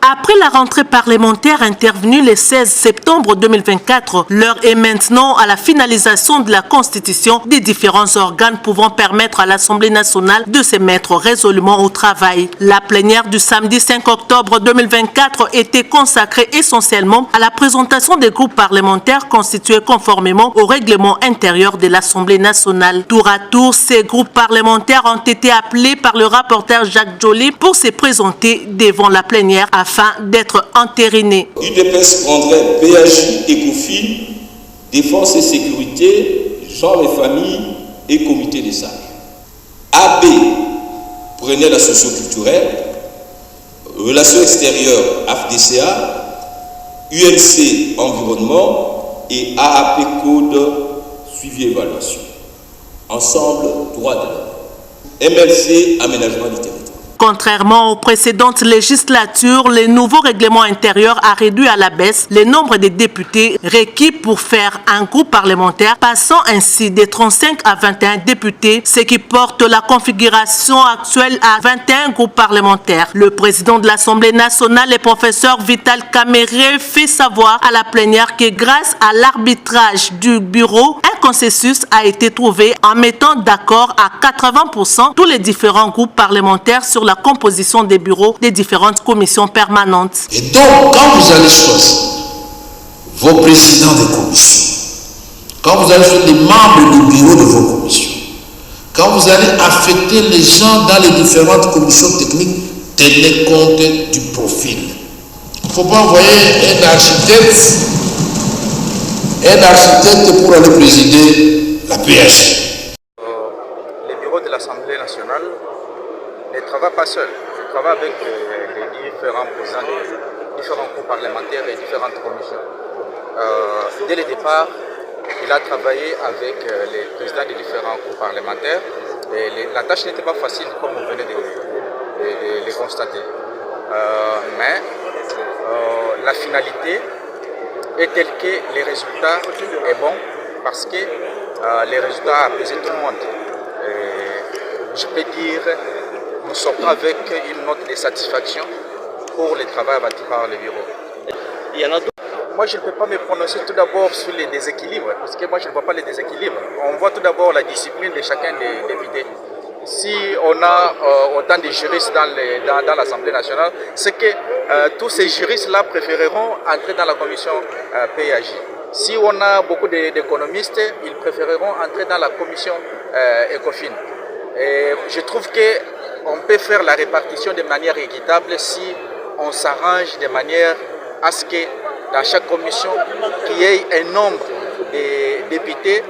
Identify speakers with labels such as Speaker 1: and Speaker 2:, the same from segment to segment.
Speaker 1: Après la rentrée parlementaire intervenue le 16 septembre 2024, l'heure est maintenant à la finalisation de la constitution des différents organes pouvant permettre à l'Assemblée nationale de se mettre résolument au travail. La plénière du samedi 5 octobre 2024 était consacrée essentiellement à la présentation des groupes parlementaires constitués conformément au règlement intérieur de l'Assemblée nationale. Tour à tour, ces groupes parlementaires ont été appelés par le rapporteur Jacques Joly pour se présenter devant la plénière afin d'être entériné.
Speaker 2: UDPS prendrait PAJ, ECOFIN, Défense et Sécurité, Genre et Famille et Comité des sages. AB prenait la socio-culturelle, Relations extérieures, AFDCA, UNC Environnement et AAP Code Suivi Évaluation. Ensemble, droit de l'homme. MLC Aménagement du territoire.
Speaker 1: Contrairement aux précédentes législatures, le nouveau règlement intérieur a réduit à la baisse le nombre de députés requis pour faire un groupe parlementaire, passant ainsi de 35 à 21 députés, ce qui porte la configuration actuelle à 21 groupes parlementaires. Le président de l'Assemblée nationale, le professeur Vital Kamerhe, fait savoir à la plénière que grâce à l'arbitrage du bureau, un consensus a été trouvé en mettant d'accord à 80% tous les différents groupes parlementaires sur la composition des bureaux des différentes commissions permanentes.
Speaker 3: Et donc, quand vous allez choisir vos présidents des commissions, quand vous allez choisir les membres du bureau de vos commissions, quand vous allez affecter les gens dans les différentes commissions techniques, tenez compte du profil. Il ne faut pas envoyer un architecte pour aller présider la PH.
Speaker 4: Les bureaux de l'Assemblée nationale ne travaille pas seul, je travaille avec les différents présidents des différents groupes parlementaires et différentes commissions. Dès le départ, il a travaillé avec les présidents des différents groupes parlementaires. Et la tâche n'était pas facile comme vous venez de le constater. Mais la finalité est telle que les résultats est bon parce que les résultats apaisent tout le monde. Et je peux dire nous sommes avec une note de satisfaction pour le travail bâti par le bureau. Il y en a d'autres. Moi, je ne peux pas me prononcer tout d'abord sur les déséquilibres, parce que moi, je ne vois pas les déséquilibres. On voit tout d'abord la discipline de chacun des députés. Si on a autant de juristes dans l'Assemblée nationale, c'est que tous ces juristes-là préféreront entrer dans la commission PAJ. Si on a beaucoup d'économistes, ils préféreront entrer dans la commission ECOFIN. Et je trouve qu'on peut faire la répartition de manière équitable si on s'arrange de manière à ce que dans chaque commission, qu'il y ait un nombre de députés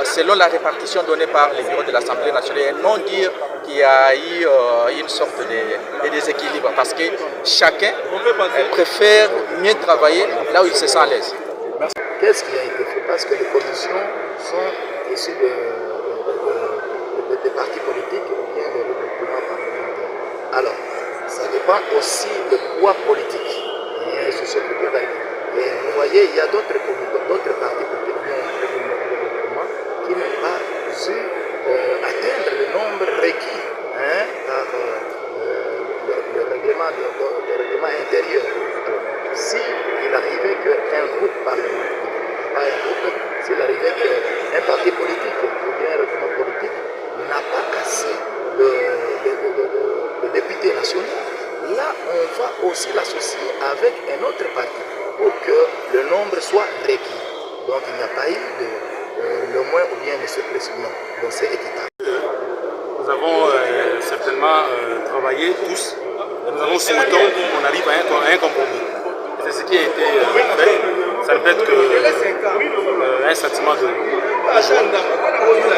Speaker 4: selon la répartition donnée par les bureaux de l'Assemblée nationale et non dire qu'il y a eu une sorte de déséquilibre parce que chacun préfère mieux travailler là où il se sent à l'aise.
Speaker 5: Qu'est-ce qui a été fait? Parce que les commissions sont issues des partis politiques ou bien des regroupements parlementaires. Alors, ça dépend aussi du poids politique. Et vous voyez, il y a d'autres partis politiques qui n'ont pas pu atteindre le nombre requis par le règlement intérieur. S'il arrivait qu'un groupe parlementaire, pas un groupe, s'il arrivait qu'un parti politique ou bien un règlement politique n'a pas assez de députés nationaux, là on va aussi l'associer avec un autre parti pour que le nombre soit requis. Donc il n'y a pas eu le moins ou bien de surplus. Non, donc c'est équitable.
Speaker 6: Nous avons certainement travaillé tous et nous avons souhaité qu'on arrive à un compromis. C'est ce qui a été fait. Ça ne peut être qu'un sentiment de joie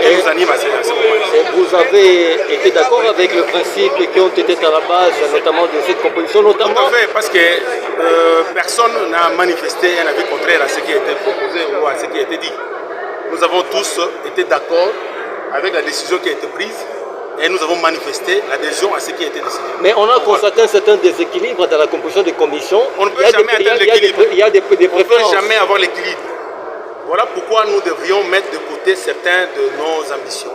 Speaker 6: qui nous anime à ce moment.
Speaker 7: Vous avez été d'accord avec le principe qui ont été à la base, notamment de cette composition, notamment.
Speaker 6: Tout à fait, parce que personne n'a manifesté un avis contraire à ce qui a été proposé ou à ce qui a été dit. Nous avons tous été d'accord avec la décision qui a été prise et nous avons manifesté l'adhésion à ce qui a été décidé.
Speaker 7: Mais on a constaté un certain déséquilibre dans la composition des commissions.
Speaker 6: On ne peut jamais atteindre l'équilibre.
Speaker 7: Il y a des préférences.
Speaker 6: On ne peut jamais avoir l'équilibre. Voilà pourquoi nous devrions mettre de côté certains de nos ambitions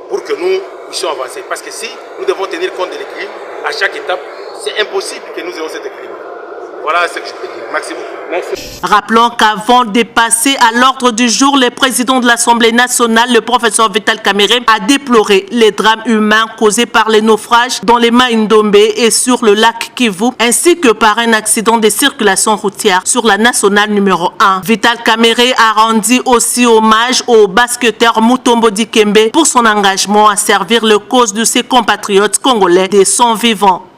Speaker 6: pour que nous puissions avancer. Parce que si nous devons tenir compte de l'équilibre, à chaque étape, c'est impossible que nous ayons cet équilibre. Voilà ce que je peux dire. Merci beaucoup.
Speaker 7: Merci.
Speaker 1: Rappelons qu'avant de passer à l'ordre du jour, le président de l'Assemblée nationale, le professeur Vital Kamerhe, a déploré les drames humains causés par les naufrages dans les Mai Ndombe et sur le lac Kivu, ainsi que par un accident de circulation routière sur la nationale numéro 1. Vital Kamerhe a rendu aussi hommage au basketteur Mutombo Dikembe pour son engagement à servir le cause de ses compatriotes congolais de son vivant.